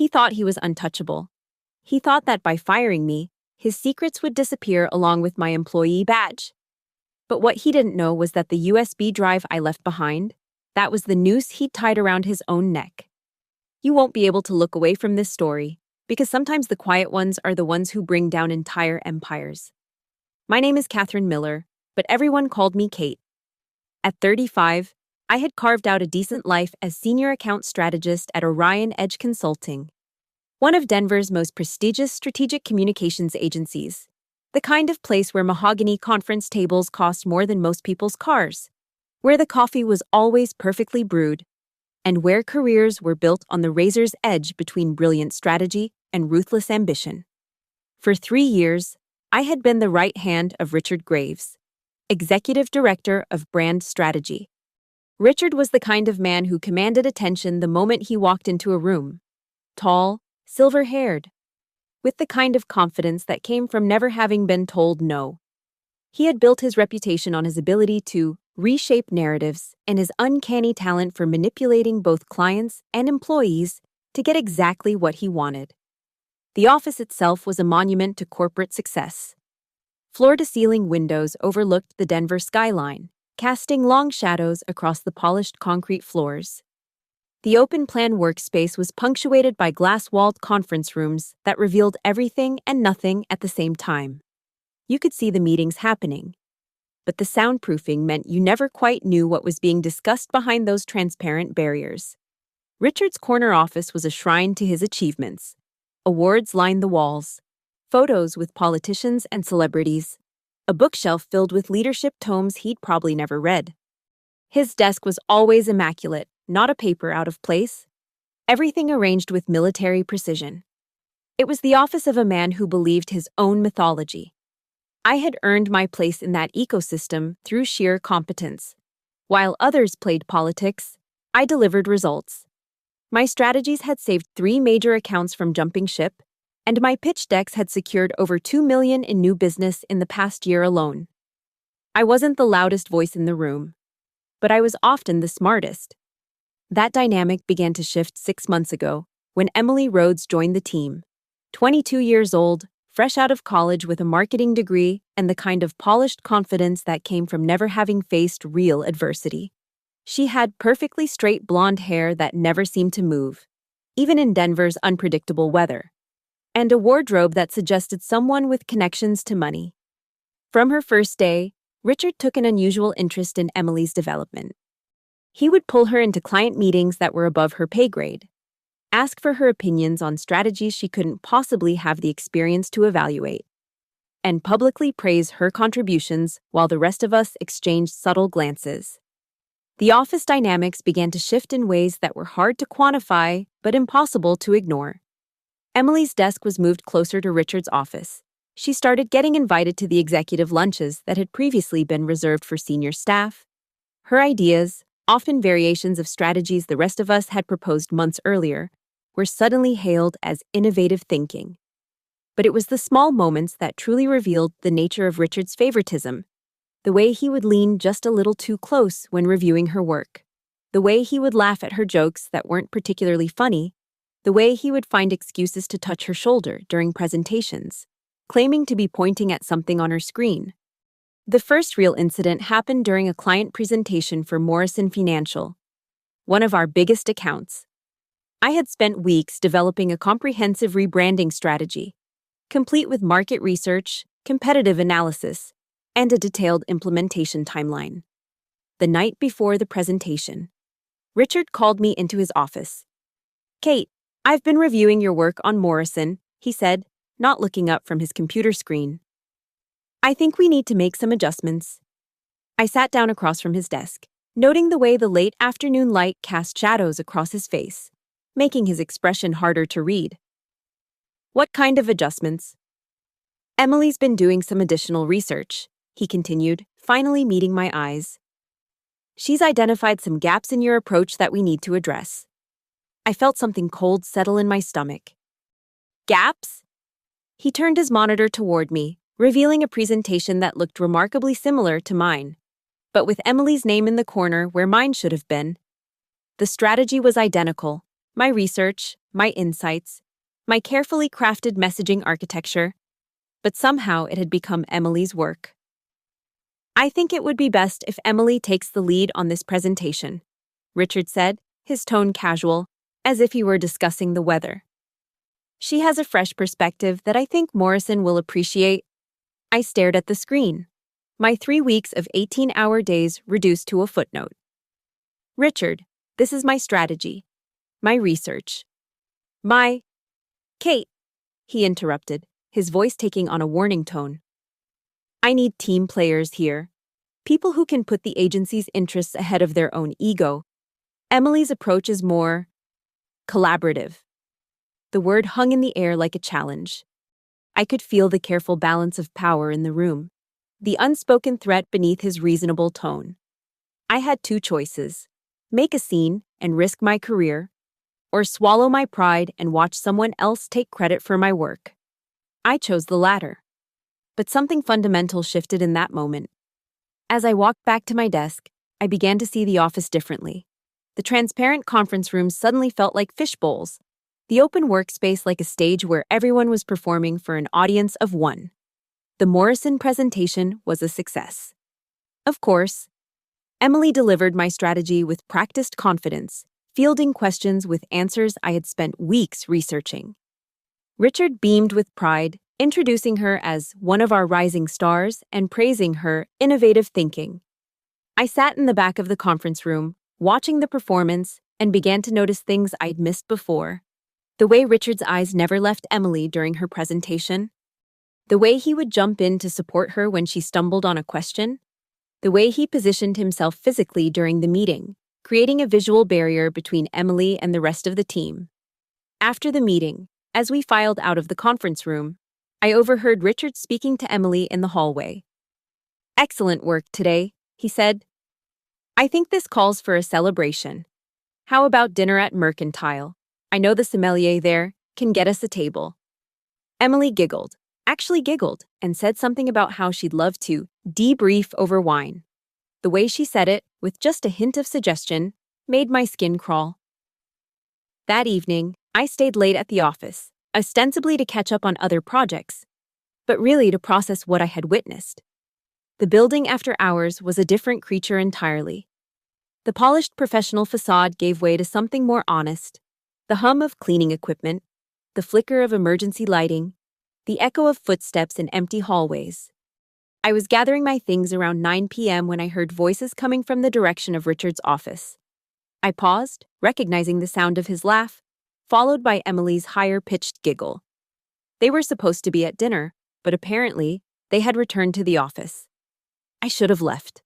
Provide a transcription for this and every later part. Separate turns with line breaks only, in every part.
He thought he was untouchable. He thought that by firing me, his secrets would disappear along with my employee badge. But what he didn't know was that the USB drive I left behind, that was the noose he'd tied around his own neck. You won't be able to look away from this story, because sometimes the quiet ones are the ones who bring down entire empires. My name is Catherine Miller, but everyone called me Kate. At 35, I had carved out a decent life as senior account strategist at Orion Edge Consulting, one of Denver's most prestigious strategic communications agencies, the kind of place where mahogany conference tables cost more than most people's cars, where the coffee was always perfectly brewed, and where careers were built on the razor's edge between brilliant strategy and ruthless ambition. For 3 years, I had been the right hand of Richard Graves, Executive Director of Brand Strategy. Richard was the kind of man who commanded attention the moment he walked into a room. Tall, silver-haired, with the kind of confidence that came from never having been told no. He had built his reputation on his ability to reshape narratives and his uncanny talent for manipulating both clients and employees to get exactly what he wanted. The office itself was a monument to corporate success. Floor-to-ceiling windows overlooked the Denver skyline, casting long shadows across the polished concrete floors. The open-plan workspace was punctuated by glass-walled conference rooms that revealed everything and nothing at the same time. You could see the meetings happening, but the soundproofing meant you never quite knew what was being discussed behind those transparent barriers. Richard's corner office was a shrine to his achievements. Awards lined the walls, photos with politicians and celebrities, a bookshelf filled with leadership tomes he'd probably never read. His desk was always immaculate, not a paper out of place, everything arranged with military precision. It was the office of a man who believed his own mythology. I had earned my place in that ecosystem through sheer competence. While others played politics, I delivered results. My strategies had saved 3 major accounts from jumping ship, and my pitch decks had secured over $2 million in new business in the past year alone. I wasn't the loudest voice in the room, but I was often the smartest. That dynamic began to shift 6 months ago when Emily Rhodes joined the team. 22 years old, fresh out of college with a marketing degree and the kind of polished confidence that came from never having faced real adversity. She had perfectly straight blonde hair that never seemed to move, even in Denver's unpredictable weather, and a wardrobe that suggested someone with connections to money. From her first day, Richard took an unusual interest in Emily's development. He would pull her into client meetings that were above her pay grade, ask for her opinions on strategies she couldn't possibly have the experience to evaluate, and publicly praise her contributions while the rest of us exchanged subtle glances. The office dynamics began to shift in ways that were hard to quantify but impossible to ignore. Emily's desk was moved closer to Richard's office. She started getting invited to the executive lunches that had previously been reserved for senior staff. Her ideas, often variations of strategies the rest of us had proposed months earlier, were suddenly hailed as innovative thinking. But it was the small moments that truly revealed the nature of Richard's favoritism. The way he would lean just a little too close when reviewing her work. The way he would laugh at her jokes that weren't particularly funny. The way he would find excuses to touch her shoulder during presentations, claiming to be pointing at something on her screen. The first real incident happened during a client presentation for Morrison Financial, one of our biggest accounts. I had spent weeks developing a comprehensive rebranding strategy, complete with market research, competitive analysis, and a detailed implementation timeline. The night before the presentation, Richard called me into his office. "Kate, I've been reviewing your work on Morrison," he said, not looking up from his computer screen. "I think we need to make some adjustments." I sat down across from his desk, noting the way the late afternoon light cast shadows across his face, making his expression harder to read. "What kind of adjustments?" "Emily's been doing some additional research," he continued, finally meeting my eyes. "She's identified some gaps in your approach that we need to address." I felt something cold settle in my stomach. "Gaps?" He turned his monitor toward me, revealing a presentation that looked remarkably similar to mine, but with Emily's name in the corner where mine should have been. The strategy was identical. My research, my insights, my carefully crafted messaging architecture, but somehow it had become Emily's work. "I think it would be best if Emily takes the lead on this presentation," Richard said, his tone casual, as if he were discussing the weather. "She has a fresh perspective that I think Morrison will appreciate." I stared at the screen, my 3 weeks of 18-hour days reduced to a footnote. "Richard, this is my strategy, my research, my—" "Kate," he interrupted, his voice taking on a warning tone. "I need team players here, people who can put the agency's interests ahead of their own ego. Emily's approach is more collaborative." The word hung in the air like a challenge. I could feel the careful balance of power in the room, the unspoken threat beneath his reasonable tone. I had two choices: make a scene and risk my career, or swallow my pride and watch someone else take credit for my work. I chose the latter. But something fundamental shifted in that moment. As I walked back to my desk, I began to see the office differently. The transparent conference rooms suddenly felt like fishbowls, the open workspace like a stage where everyone was performing for an audience of one. The Morrison presentation was a success. Of course, Emily delivered my strategy with practiced confidence, fielding questions with answers I had spent weeks researching. Richard beamed with pride, introducing her as one of our rising stars and praising her innovative thinking. I sat in the back of the conference room, watching the performance, and began to notice things I'd missed before. The way Richard's eyes never left Emily during her presentation, the way he would jump in to support her when she stumbled on a question, the way he positioned himself physically during the meeting, creating a visual barrier between Emily and the rest of the team. After the meeting, as we filed out of the conference room, I overheard Richard speaking to Emily in the hallway. "Excellent work today," he said. "I think this calls for a celebration. How about dinner at Mercantile? I know the sommelier there can get us a table." Emily giggled, and said something about how she'd love to debrief over wine. The way she said it, with just a hint of suggestion, made my skin crawl. That evening, I stayed late at the office, ostensibly to catch up on other projects, but really to process what I had witnessed. The building after hours was a different creature entirely. The polished professional facade gave way to something more honest, the hum of cleaning equipment, the flicker of emergency lighting, the echo of footsteps in empty hallways. I was gathering my things around 9 p.m. when I heard voices coming from the direction of Richard's office. I paused, recognizing the sound of his laugh, followed by Emily's higher-pitched giggle. They were supposed to be at dinner, but apparently, they had returned to the office. I should have left.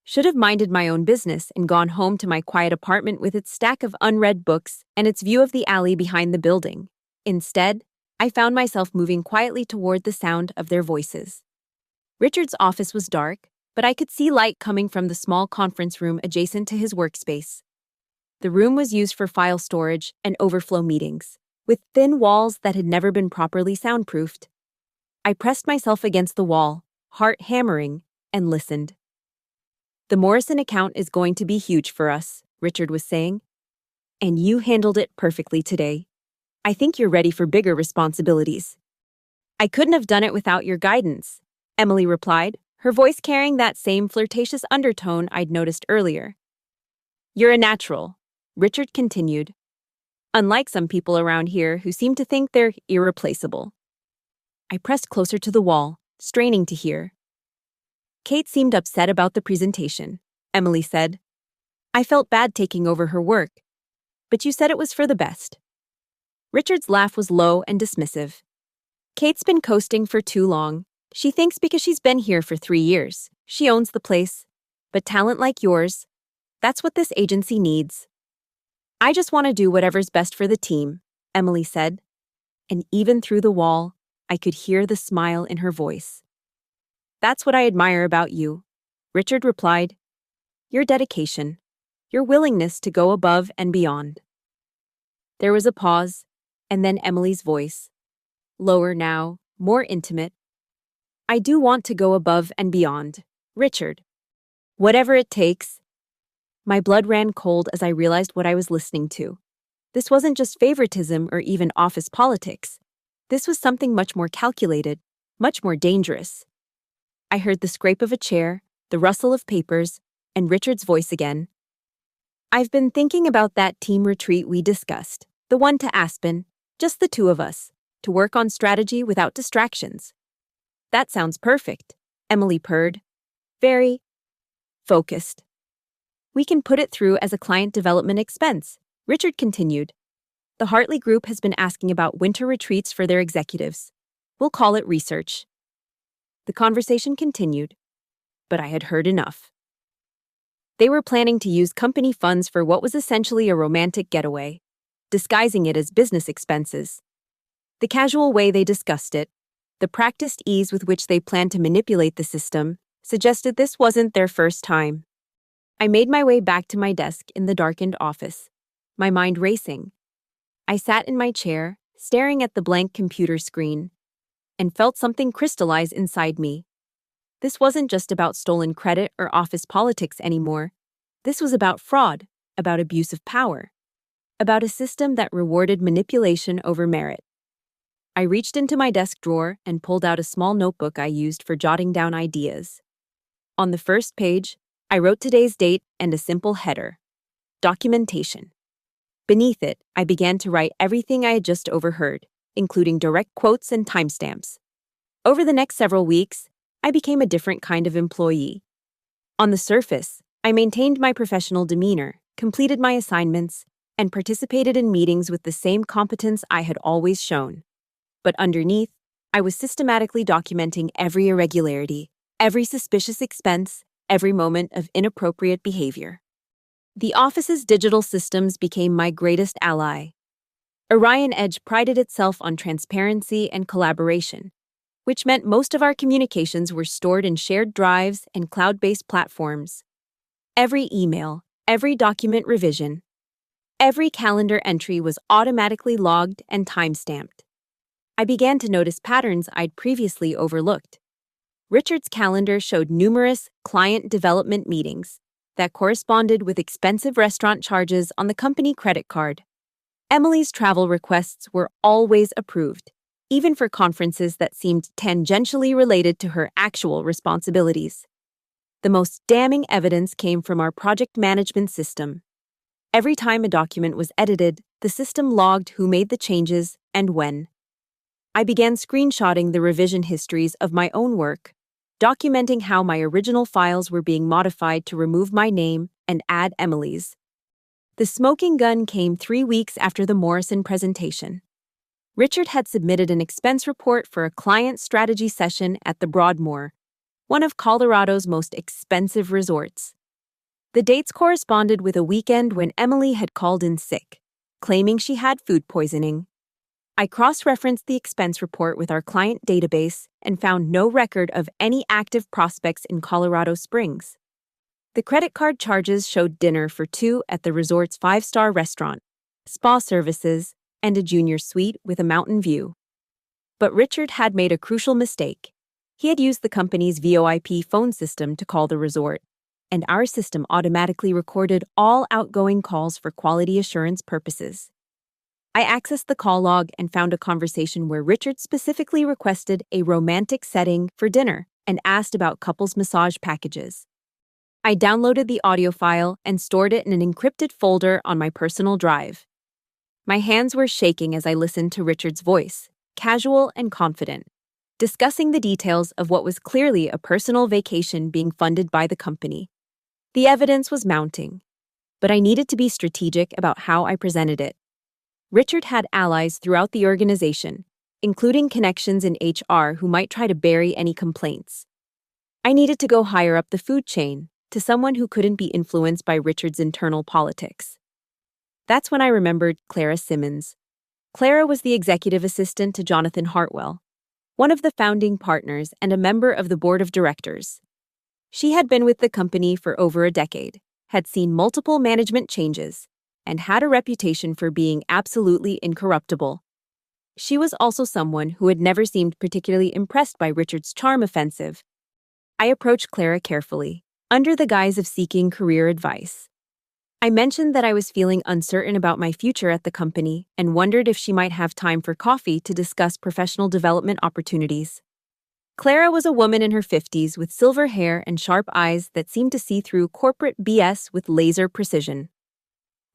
Should have minded my own business and gone home to my quiet apartment with its stack of unread books and its view of the alley behind the building. Instead, I found myself moving quietly toward the sound of their voices. Richard's office was dark, but I could see light coming from the small conference room adjacent to his workspace. The room was used for file storage and overflow meetings, with thin walls that had never been properly soundproofed. I pressed myself against the wall, heart hammering, and listened. "The Morrison account is going to be huge for us," Richard was saying. "And you handled it perfectly today. I think you're ready for bigger responsibilities." "I couldn't have done it without your guidance," Emily replied, her voice carrying that same flirtatious undertone I'd noticed earlier. "You're a natural," Richard continued. "Unlike some people around here who seem to think they're irreplaceable." I pressed closer to the wall, straining to hear. "Kate seemed upset about the presentation," Emily said. "I felt bad taking over her work, but you said it was for the best." Richard's laugh was low and dismissive. "Kate's been coasting for too long. She thinks because she's been here for 3 years, she owns the place. But talent like yours, that's what this agency needs." "I just want to do whatever's best for the team," Emily said. And even through the wall, I could hear the smile in her voice. "That's what I admire about you," Richard replied. "Your dedication, your willingness to go above and beyond." There was a pause, and then Emily's voice, lower now, more intimate. "I do want to go above and beyond, Richard. Whatever it takes." My blood ran cold as I realized what I was listening to. This wasn't just favoritism or even office politics. This was something much more calculated, much more dangerous. I heard the scrape of a chair, the rustle of papers, and Richard's voice again. "I've been thinking about that team retreat we discussed, the one to Aspen, just the two of us, to work on strategy without distractions." "That sounds perfect," Emily purred. "Very focused." "We can put it through as a client development expense," Richard continued. "The Hartley Group has been asking about winter retreats for their executives. We'll call it research." The conversation continued, but I had heard enough. They were planning to use company funds for what was essentially a romantic getaway, disguising it as business expenses. The casual way they discussed it, the practiced ease with which they planned to manipulate the system, suggested this wasn't their first time. I made my way back to my desk in the darkened office, my mind racing. I sat in my chair, staring at the blank computer screen, and felt something crystallize inside me. This wasn't just about stolen credit or office politics anymore. This was about fraud, about abuse of power, about a system that rewarded manipulation over merit. I reached into my desk drawer and pulled out a small notebook I used for jotting down ideas. On the first page, I wrote today's date and a simple header: documentation. Beneath it, I began to write everything I had just overheard, including direct quotes and timestamps. Over the next several weeks, I became a different kind of employee. On the surface, I maintained my professional demeanor, completed my assignments, and participated in meetings with the same competence I had always shown. But underneath, I was systematically documenting every irregularity, every suspicious expense, every moment of inappropriate behavior. The office's digital systems became my greatest ally. Orion Edge prided itself on transparency and collaboration, which meant most of our communications were stored in shared drives and cloud-based platforms. Every email, every document revision, every calendar entry was automatically logged and time-stamped. I began to notice patterns I'd previously overlooked. Richard's calendar showed numerous client development meetings that corresponded with expensive restaurant charges on the company credit card. Emily's travel requests were always approved, even for conferences that seemed tangentially related to her actual responsibilities. The most damning evidence came from our project management system. Every time a document was edited, the system logged who made the changes and when. I began screenshotting the revision histories of my own work, documenting how my original files were being modified to remove my name and add Emily's. The smoking gun came 3 weeks after the Morrison presentation. Richard had submitted an expense report for a client strategy session at the Broadmoor, one of Colorado's most expensive resorts. The dates corresponded with a weekend when Emily had called in sick, claiming she had food poisoning. I cross-referenced the expense report with our client database and found no record of any active prospects in Colorado Springs. The credit card charges showed dinner for two at the resort's 5-star restaurant, spa services, and a junior suite with a mountain view. But Richard had made a crucial mistake. He had used the company's VoIP phone system to call the resort, and our system automatically recorded all outgoing calls for quality assurance purposes. I accessed the call log and found a conversation where Richard specifically requested a romantic setting for dinner and asked about couples massage packages. I downloaded the audio file and stored it in an encrypted folder on my personal drive. My hands were shaking as I listened to Richard's voice, casual and confident, discussing the details of what was clearly a personal vacation being funded by the company. The evidence was mounting, but I needed to be strategic about how I presented it. Richard had allies throughout the organization, including connections in HR who might try to bury any complaints. I needed to go higher up the food chain, to someone who couldn't be influenced by Richard's internal politics. That's when I remembered Clara Simmons. Clara was the executive assistant to Jonathan Hartwell, one of the founding partners and a member of the board of directors. She had been with the company for over a decade, had seen multiple management changes, and had a reputation for being absolutely incorruptible. She was also someone who had never seemed particularly impressed by Richard's charm offensive. I approached Clara carefully, under the guise of seeking career advice. I mentioned that I was feeling uncertain about my future at the company and wondered if she might have time for coffee to discuss professional development opportunities. Clara was a woman in her 50s with silver hair and sharp eyes that seemed to see through corporate BS with laser precision.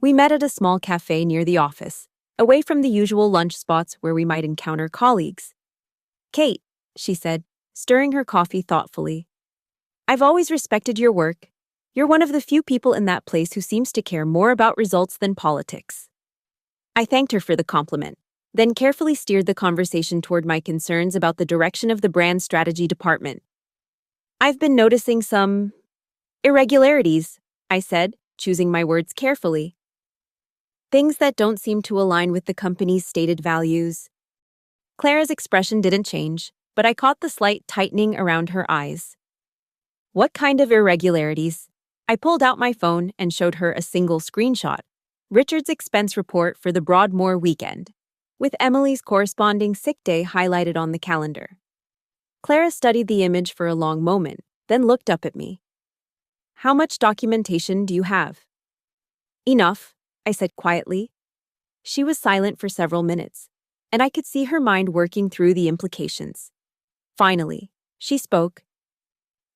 We met at a small cafe near the office, away from the usual lunch spots where we might encounter colleagues. "Kate," she said, stirring her coffee thoughtfully, "I've always respected your work. You're one of the few people in that place who seems to care more about results than politics." I thanked her for the compliment, then carefully steered the conversation toward my concerns about the direction of the brand strategy department. "I've been noticing some irregularities," I said, choosing my words carefully. "Things that don't seem to align with the company's stated values." Clara's expression didn't change, but I caught the slight tightening around her eyes. "What kind of irregularities?" I pulled out my phone and showed her a single screenshot. Richard's expense report for the Broadmoor weekend, with Emily's corresponding sick day highlighted on the calendar. Clara studied the image for a long moment, then looked up at me. "How much documentation do you have?" "Enough," I said quietly. She was silent for several minutes, and I could see her mind working through the implications. Finally, she spoke.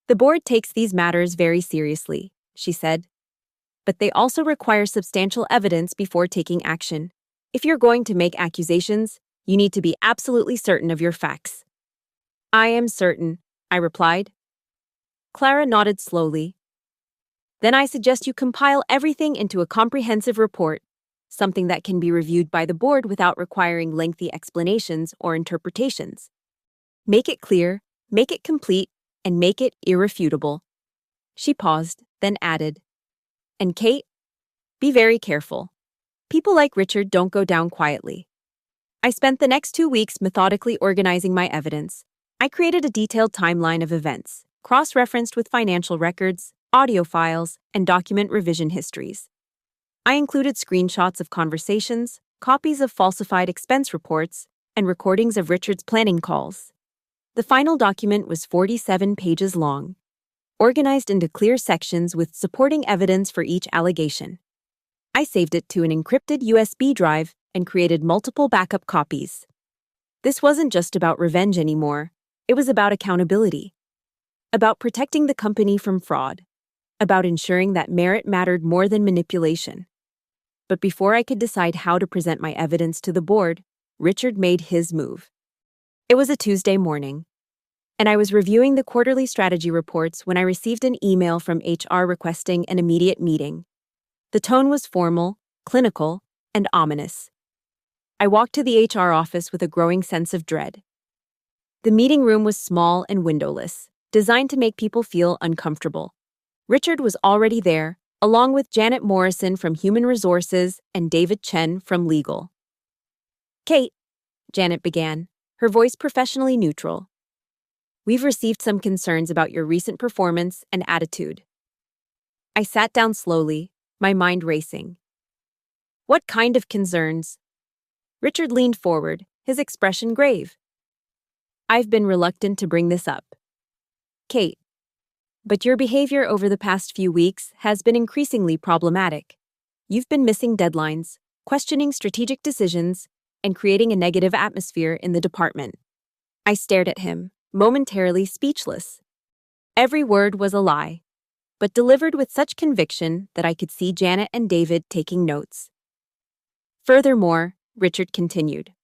"The board takes these matters very seriously," she said. "But they also require substantial evidence before taking action. If you're going to make accusations, you need to be absolutely certain of your facts." "I am certain," I replied. Clara nodded slowly. "Then I suggest you compile everything into a comprehensive report, something that can be reviewed by the board without requiring lengthy explanations or interpretations. Make it clear, make it complete, and make it irrefutable." She paused, then added, "And Kate, be very careful. People like Richard don't go down quietly." I spent the next 2 weeks methodically organizing my evidence. I created a detailed timeline of events, cross-referenced with financial records, audio files, and document revision histories. I included screenshots of conversations, copies of falsified expense reports, and recordings of Richard's planning calls. The final document was 47 pages long, organized into clear sections with supporting evidence for each allegation. I saved it to an encrypted USB drive and created multiple backup copies. This wasn't just about revenge anymore. It was about accountability, about protecting the company from fraud, about ensuring that merit mattered more than manipulation. But before I could decide how to present my evidence to the board, Richard made his move. It was a Tuesday morning, and I was reviewing the quarterly strategy reports when I received an email from HR requesting an immediate meeting. The tone was formal, clinical, and ominous. I walked to the HR office with a growing sense of dread. The meeting room was small and windowless, designed to make people feel uncomfortable. Richard was already there, along with Janet Morrison from Human Resources and David Chen from Legal. "Kate," Janet began, her voice professionally neutral, "we've received some concerns about your recent performance and attitude." I sat down slowly, my mind racing. "What kind of concerns?" Richard leaned forward, his expression grave. "I've been reluctant to bring this up, Kate, but your behavior over the past few weeks has been increasingly problematic. You've been missing deadlines, questioning strategic decisions, and creating a negative atmosphere in the department." I stared at him, momentarily speechless. Every word was a lie, but delivered with such conviction that I could see Janet and David taking notes. "Furthermore," Richard continued,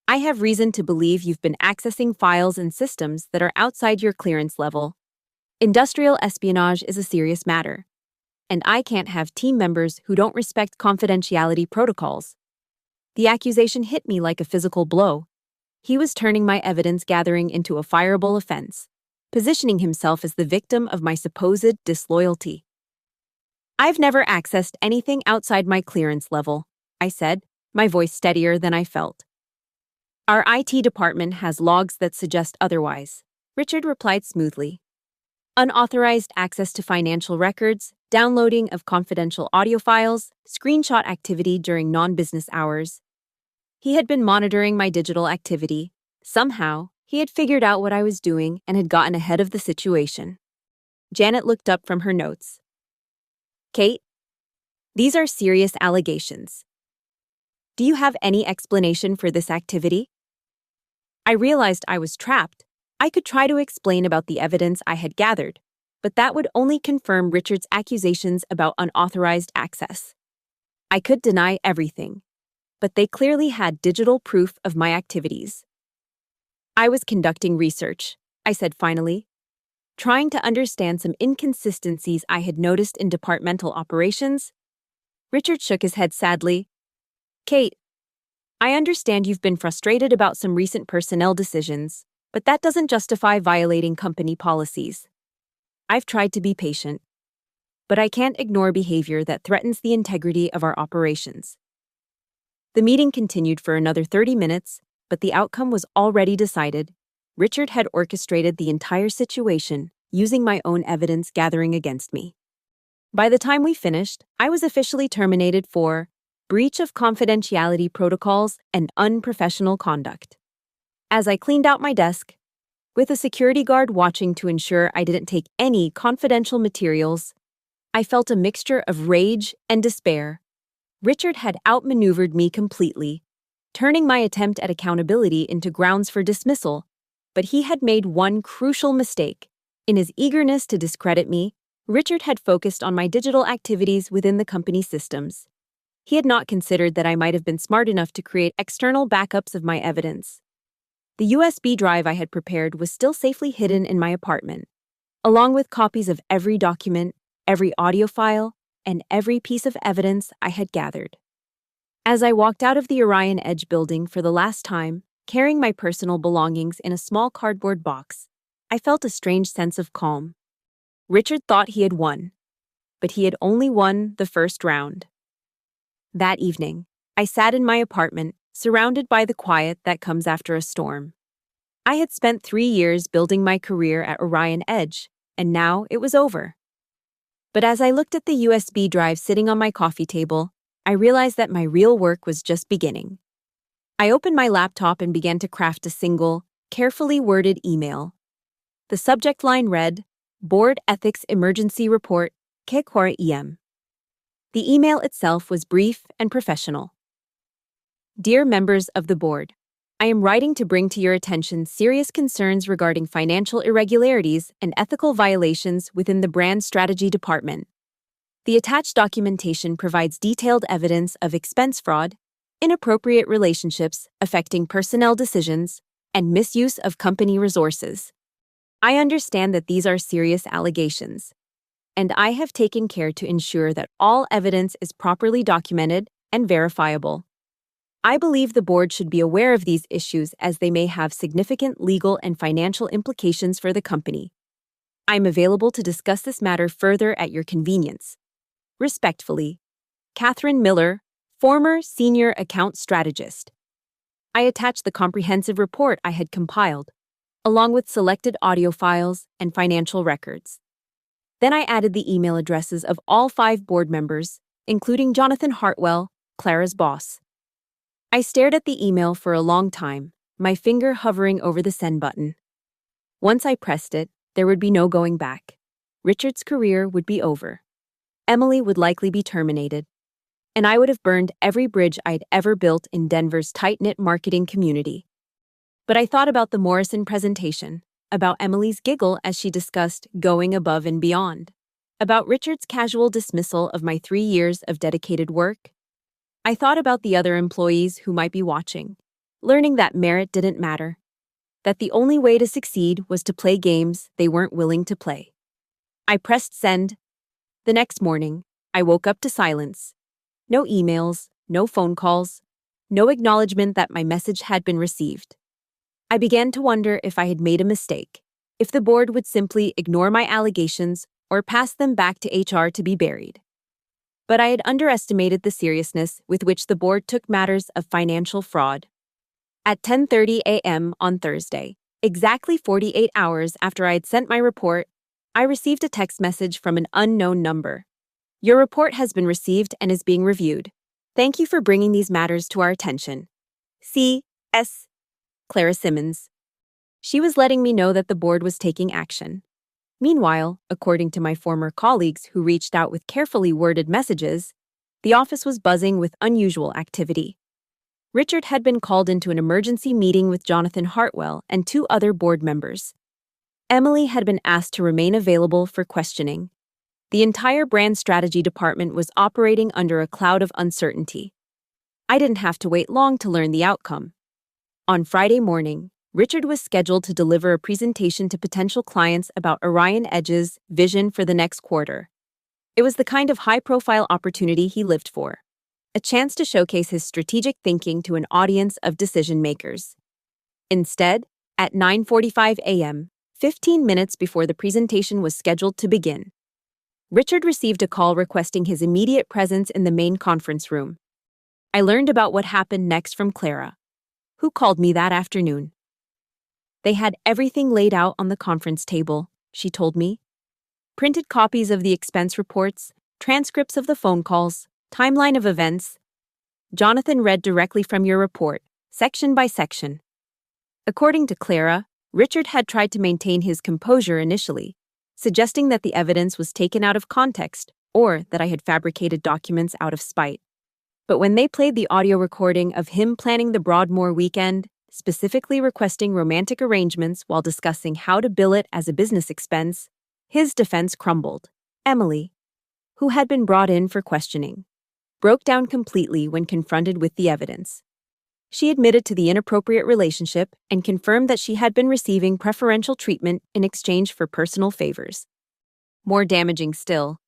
"I have reason to believe you've been accessing files and systems that are outside your clearance level. Industrial espionage is a serious matter, and I can't have team members who don't respect confidentiality protocols." The accusation hit me like a physical blow. He was turning my evidence gathering into a fireable offense, positioning himself as the victim of my supposed disloyalty. "I've never accessed anything outside my clearance level," I said, my voice steadier than I felt. "Our IT department has logs that suggest otherwise," Richard replied smoothly. "Unauthorized access to financial records, downloading of confidential audio files, screenshot activity during non-business hours." He had been monitoring my digital activity. Somehow, he had figured out what I was doing and had gotten ahead of the situation. Janet looked up from her notes. "Kate, These are serious allegations. Do you have any explanation for this activity? I realized I was trapped. I could try to explain about the evidence I had gathered, but that would only confirm Richard's accusations about unauthorized access. I could deny everything, but they clearly had digital proof of my activities. I was conducting research, I said finally, trying to understand some inconsistencies I had noticed in departmental operations. Richard shook his head sadly. Kate, I understand you've been frustrated about some recent personnel decisions, but that doesn't justify violating company policies. I've tried to be patient, but I can't ignore behavior that threatens the integrity of our operations. The meeting continued for another 30 minutes, but the outcome was already decided. Richard had orchestrated the entire situation, using my own evidence gathering against me. By the time we finished, I was officially terminated for breach of confidentiality protocols and unprofessional conduct. As I cleaned out my desk, with a security guard watching to ensure I didn't take any confidential materials, I felt a mixture of rage and despair. Richard had outmaneuvered me completely, turning my attempt at accountability into grounds for dismissal, but he had made one crucial mistake. In his eagerness to discredit me, Richard had focused on my digital activities within the company systems. He had not considered that I might have been smart enough to create external backups of my evidence. The USB drive I had prepared was still safely hidden in my apartment, along with copies of every document, every audio file, and every piece of evidence I had gathered. As I walked out of the Orion Edge building for the last time, carrying my personal belongings in a small cardboard box, I felt a strange sense of calm. Richard thought he had won, but he had only won the first round. That evening, I sat in my apartment, surrounded by the quiet that comes after a storm. I had spent 3 years building my career at Orion Edge, and now it was over. But as I looked at the USB drive sitting on my coffee table, I realized that my real work was just beginning. I opened my laptop and began to craft a single, carefully worded email. The subject line read, Board Ethics Emergency Report, Kekora EM. The email itself was brief and professional. Dear members of the board, I am writing to bring to your attention serious concerns regarding financial irregularities and ethical violations within the brand strategy department. The attached documentation provides detailed evidence of expense fraud, inappropriate relationships affecting personnel decisions, and misuse of company resources. I understand that these are serious allegations, and I have taken care to ensure that all evidence is properly documented and verifiable. I believe the board should be aware of these issues as they may have significant legal and financial implications for the company. I am available to discuss this matter further at your convenience. Respectfully, Catherine Miller, former Senior Account Strategist. I attached the comprehensive report I had compiled, along with selected audio files and financial records. Then I added the email addresses of all 5 board members, including Jonathan Hartwell, Clara's boss. I stared at the email for a long time, my finger hovering over the send button. Once I pressed it, there would be no going back. Richard's career would be over. Emily would likely be terminated, and I would have burned every bridge I'd ever built in Denver's tight-knit marketing community. But I thought about the Morrison presentation, about Emily's giggle as she discussed going above and beyond, about Richard's casual dismissal of my 3 years of dedicated work. I thought about the other employees who might be watching, learning that merit didn't matter, that the only way to succeed was to play games they weren't willing to play. I pressed send. The next morning, I woke up to silence. No emails, no phone calls, no acknowledgement that my message had been received. I began to wonder if I had made a mistake, if the board would simply ignore my allegations or pass them back to HR to be buried. But I had underestimated the seriousness with which the board took matters of financial fraud. At 10:30 a.m. on Thursday, exactly 48 hours after I had sent my report, I received a text message from an unknown number. Your report has been received and is being reviewed. Thank you for bringing these matters to our attention. C.S. Clara Simmons. She was letting me know that the board was taking action. Meanwhile, according to my former colleagues who reached out with carefully worded messages, The office was buzzing with unusual activity. Richard had been called into an emergency meeting with Jonathan Hartwell and two other board members. Emily had been asked to remain available for questioning. The entire brand strategy department was operating under a cloud of uncertainty. I didn't have to wait long to learn the outcome. On Friday morning, Richard was scheduled to deliver a presentation to potential clients about Orion Edge's vision for the next quarter. It was the kind of high-profile opportunity he lived for, a chance to showcase his strategic thinking to an audience of decision-makers. Instead, at 9:45 a.m., 15 minutes before the presentation was scheduled to begin, Richard received a call requesting his immediate presence in the main conference room. I learned about what happened next from Clara, who called me that afternoon. They had everything laid out on the conference table, she told me. Printed copies of the expense reports, transcripts of the phone calls, timeline of events. Jonathan read directly from your report, section by section. According to Clara, Richard had tried to maintain his composure initially, suggesting that the evidence was taken out of context or that I had fabricated documents out of spite. But when they played the audio recording of him planning the Broadmoor weekend, specifically requesting romantic arrangements while discussing how to bill it as a business expense, his defense crumbled. Emily, who had been brought in for questioning, broke down completely when confronted with the evidence. She admitted to the inappropriate relationship and confirmed that she had been receiving preferential treatment in exchange for personal favors. More damaging still,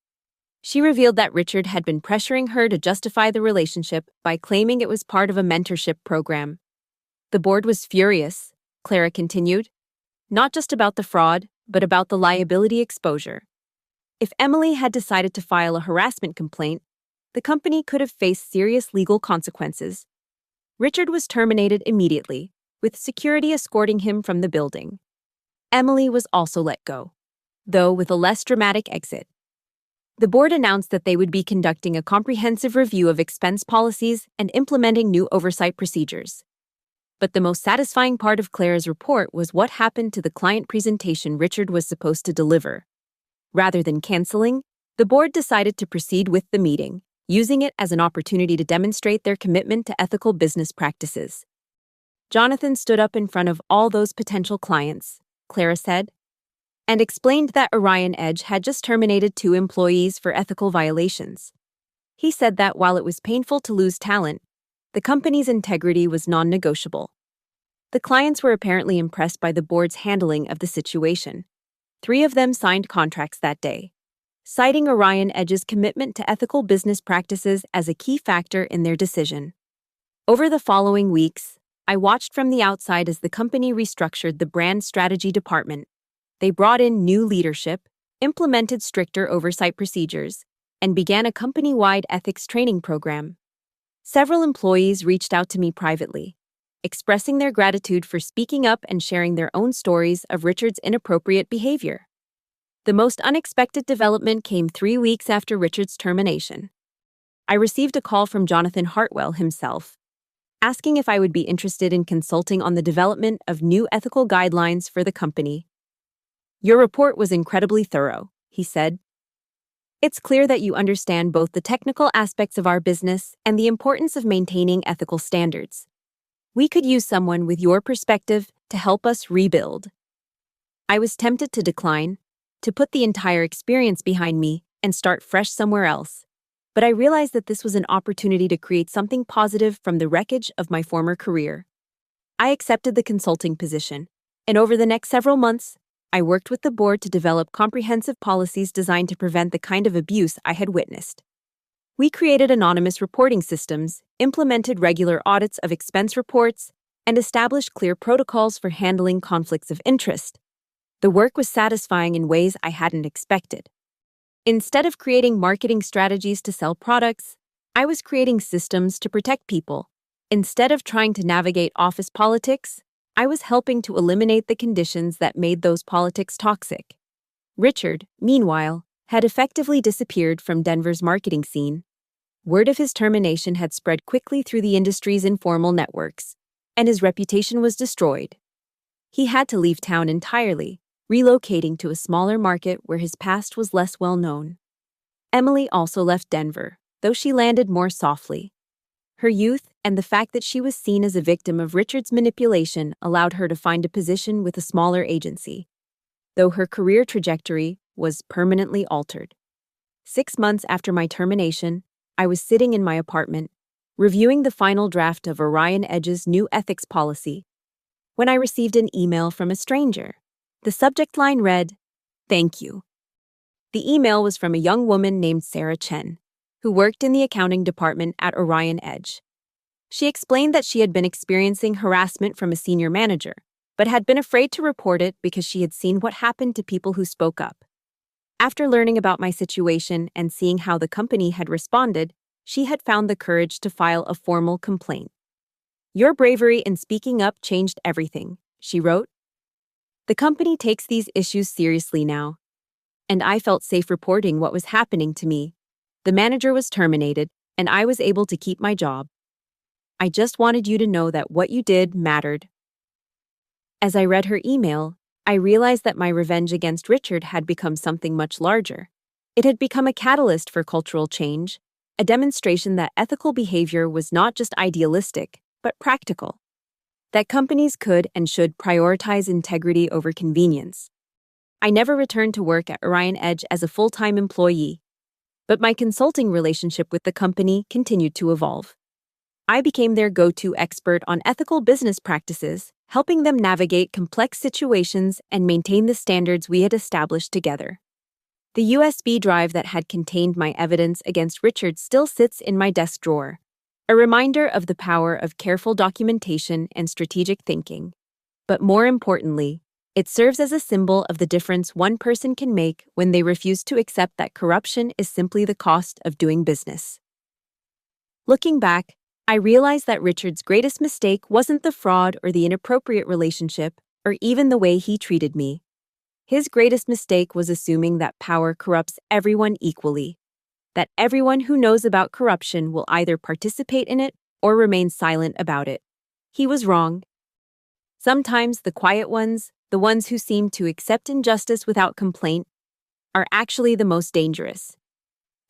she revealed that Richard had been pressuring her to justify the relationship by claiming it was part of a mentorship program. The board was furious, Clara continued, not just about the fraud, but about the liability exposure. If Emily had decided to file a harassment complaint, the company could have faced serious legal consequences. Richard was terminated immediately, with security escorting him from the building. Emily was also let go, though with a less dramatic exit. The board announced that they would be conducting a comprehensive review of expense policies and implementing new oversight procedures. But the most satisfying part of Clara's report was what happened to the client presentation Richard was supposed to deliver. Rather than canceling, the board decided to proceed with the meeting, using it as an opportunity to demonstrate their commitment to ethical business practices. Jonathan stood up in front of all those potential clients, Clara said, and explained that Orion Edge had just terminated 2 employees for ethical violations. He said that while it was painful to lose talent, the company's integrity was non-negotiable. The clients were apparently impressed by the board's handling of the situation. 3 of them signed contracts that day, citing Orion Edge's commitment to ethical business practices as a key factor in their decision. Over the following weeks, I watched from the outside as the company restructured the brand strategy department. They brought in new leadership, implemented stricter oversight procedures, and began a company-wide ethics training program. Several employees reached out to me privately, expressing their gratitude for speaking up and sharing their own stories of Richard's inappropriate behavior. The most unexpected development came 3 weeks after Richard's termination. I received a call from Jonathan Hartwell himself, asking if I would be interested in consulting on the development of new ethical guidelines for the company. Your report was incredibly thorough, he said. It's clear that you understand both the technical aspects of our business and the importance of maintaining ethical standards. We could use someone with your perspective to help us rebuild. I was tempted to decline, to put the entire experience behind me and start fresh somewhere else. But I realized that this was an opportunity to create something positive from the wreckage of my former career. I accepted the consulting position, and over the next several months, I worked with the board to develop comprehensive policies designed to prevent the kind of abuse I had witnessed. We created anonymous reporting systems, implemented regular audits of expense reports, and established clear protocols for handling conflicts of interest. The work was satisfying in ways I hadn't expected. Instead of creating marketing strategies to sell products, I was creating systems to protect people. Instead of trying to navigate office politics, I was helping to eliminate the conditions that made those politics toxic. Richard, meanwhile, had effectively disappeared from Denver's marketing scene. Word of his termination had spread quickly through the industry's informal networks, and his reputation was destroyed. He had to leave town entirely, relocating to a smaller market where his past was less well known. Emily also left Denver, though she landed more softly. Her youth and the fact that she was seen as a victim of Richard's manipulation allowed her to find a position with a smaller agency, though her career trajectory was permanently altered. 6 months after my termination, I was sitting in my apartment, reviewing the final draft of Orion Edge's new ethics policy, when I received an email from a stranger. The subject line read, "Thank you." The email was from a young woman named Sarah Chen, who worked in the accounting department at Orion Edge. She explained that she had been experiencing harassment from a senior manager, but had been afraid to report it because she had seen what happened to people who spoke up. After learning about my situation and seeing how the company had responded, she had found the courage to file a formal complaint. "Your bravery in speaking up changed everything," she wrote. "The company takes these issues seriously now, and I felt safe reporting what was happening to me. The manager was terminated, and I was able to keep my job. I just wanted you to know that what you did mattered." As I read her email, I realized that my revenge against Richard had become something much larger. It had become a catalyst for cultural change, a demonstration that ethical behavior was not just idealistic, but practical. That companies could and should prioritize integrity over convenience. I never returned to work at Orion Edge as a full-time employee, but my consulting relationship with the company continued to evolve. I became their go-to expert on ethical business practices, helping them navigate complex situations and maintain the standards we had established together. The USB drive that had contained my evidence against Richard still sits in my desk drawer, a reminder of the power of careful documentation and strategic thinking. But more importantly, it serves as a symbol of the difference one person can make when they refuse to accept that corruption is simply the cost of doing business. Looking back, I realized that Richard's greatest mistake wasn't the fraud or the inappropriate relationship, or even the way he treated me. His greatest mistake was assuming that power corrupts everyone equally, that everyone who knows about corruption will either participate in it or remain silent about it. He was wrong. Sometimes the quiet ones, the ones who seem to accept injustice without complaint, are actually the most dangerous.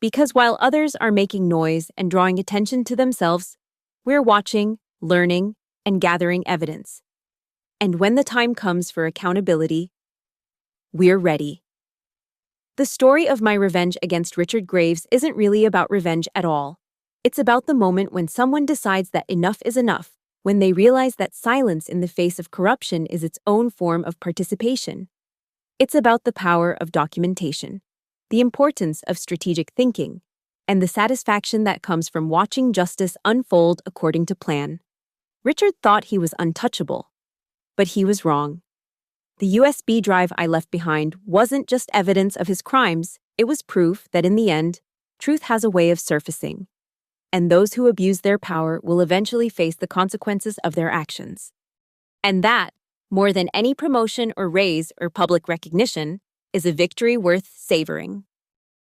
Because while others are making noise and drawing attention to themselves, we're watching, learning, and gathering evidence. And when the time comes for accountability, we're ready. The story of my revenge against Richard Graves isn't really about revenge at all. It's about the moment when someone decides that enough is enough, when they realize that silence in the face of corruption is its own form of participation. It's about the power of documentation, the importance of strategic thinking, and the satisfaction that comes from watching justice unfold according to plan. Richard thought he was untouchable, but he was wrong. The USB drive I left behind wasn't just evidence of his crimes, it was proof that in the end, truth has a way of surfacing, and those who abuse their power will eventually face the consequences of their actions. And that, more than any promotion or raise or public recognition, is a victory worth savoring.